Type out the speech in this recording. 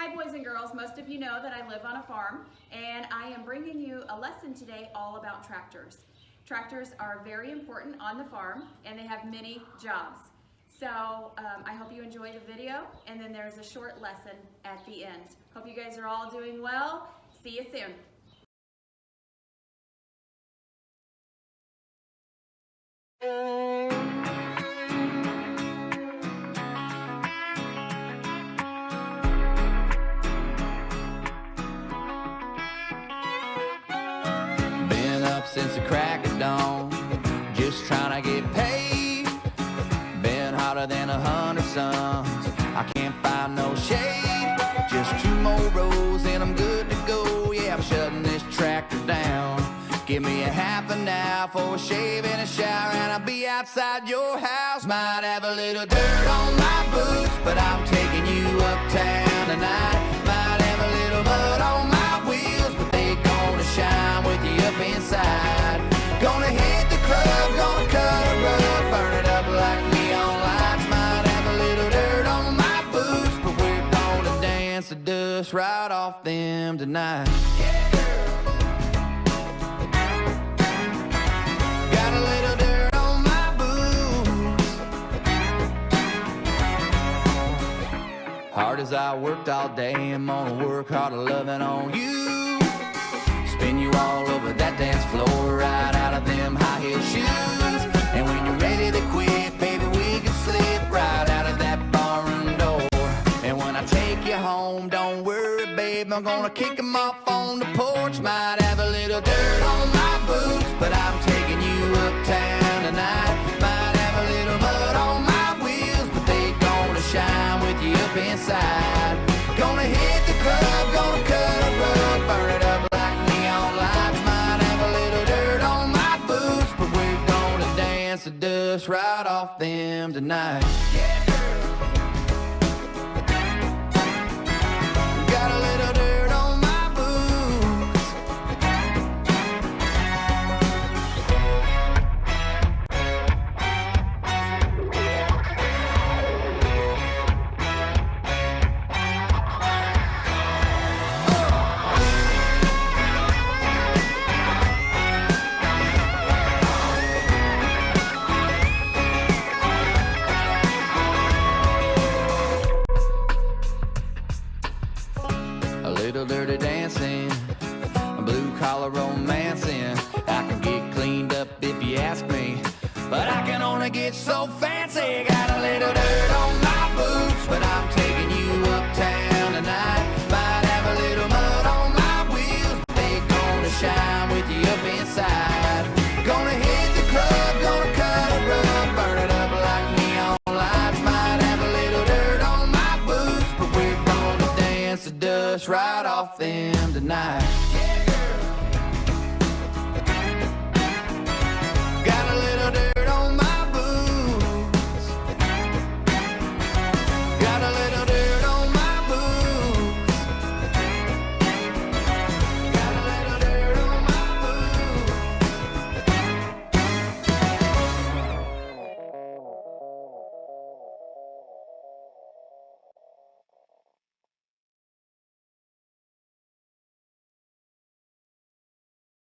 Hi boys and girls, most of you know that I live on a farm and I am bringing you a lesson today all about tractors. Tractors are very important on the farm and they have many jobs. So I hope you enjoy the video and then there's a short lesson at the end. Hope you guys are all doing well. See you soon. Since the crack of dawn, just trying to get paid. Been hotter than 100 suns. I can't find no shade. Just 2 more rows and I'm good to go. Yeah, I'm shutting this tractor down. Give me a half an hour for a shave and a shower, and I'll be outside your house. Might have a little dirt on my boots, but I'm taking you uptown tonight. Might have a little mud on my wheels, but they gonna shine with you up inside. Gonna hit the club, gonna cut a rug, burn it up like neon lights. Might have a little dirt on my boots, but we're gonna dance the dust right off them tonight. Got a little dirt on my boots. Hard as I worked all day, I'm gonna work harder loving on you. Spin you all over that dance floor, right out of them high heel shoes. And when you're ready to quit, baby, we can slip right out of that barroom door. And when I take you home, don't worry, babe, I'm gonna kick them off on the porch. Might have a little dirt on my boots, but I'm taking you uptown tonight. Might have a little mud on my wheels, but they gonna shine with you up inside. Gonna hit the club, gonna cut a rug, burn it up like neon lights. Might have a little dirt on my boots, but we're gonna dance the dust right off them tonight. Got a little dirt on my boots. A little dirty dancing, a blue collar romancing. I can get cleaned up if you ask me, but I can only get so fancy. Got a little dirt on my boots, but I'm taking you uptown tonight. Might have a little mud on my wheels, but they gonna shine with you up inside. Gonna hit the club, gonna cut a rug, burn it up like neon lights. Might have a little dirt on my boots, but we're gonna dance the dust right off them tonight.